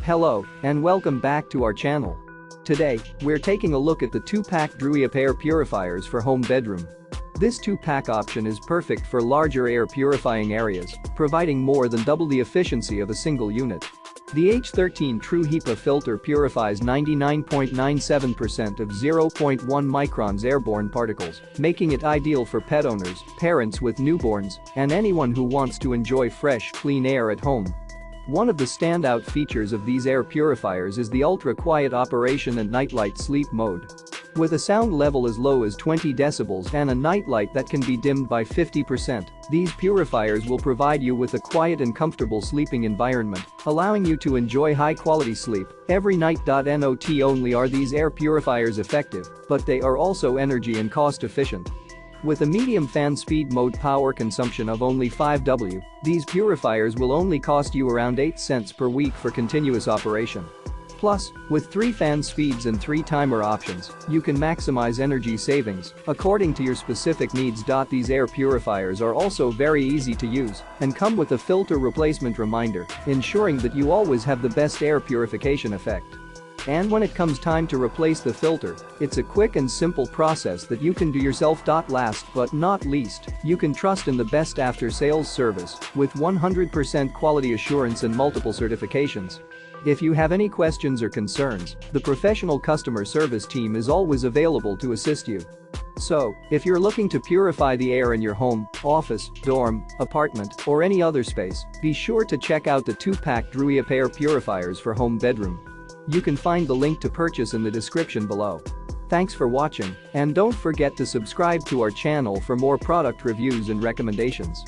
Hello, and welcome back to our channel. Today, we're taking a look at the 2-pack Druiap air purifiers for home bedroom. This 2-pack option is perfect for larger air purifying areas, providing more than double the efficiency of a single unit. The H13 True HEPA filter purifies 99.97% of 0.1 microns airborne particles, making it ideal for pet owners, parents with newborns, and anyone who wants to enjoy fresh, clean air at home. One of the standout features of these air purifiers is the ultra-quiet operation and nightlight sleep mode. With a sound level as low as 20 decibels and a nightlight that can be dimmed by 50%, these purifiers will provide you with a quiet and comfortable sleeping environment, allowing you to enjoy high-quality sleep every night. Not only are these air purifiers effective, but they are also energy and cost-efficient. With a medium fan speed mode power consumption of only 5 W, these purifiers will only cost you around 8 cents per week for continuous operation. Plus, with 3 fan speeds and 3 timer options, you can maximize energy savings according to your specific needs. These air purifiers are also very easy to use and come with a filter replacement reminder, ensuring that you always have the best air purification effect. And when it comes time to replace the filter, it's a quick and simple process that you can do yourself. Last but not least, you can trust in the best after-sales service with 100% quality assurance and multiple certifications. If you have any questions or concerns, the professional customer service team is always available to assist you. So, if you're looking to purify the air in your home, office, dorm, apartment, or any other space, be sure to check out the 2-pack Druiap air purifiers for home bedroom. You can find the link to purchase in the description below. Thanks for watching, and don't forget to subscribe to our channel for more product reviews and recommendations.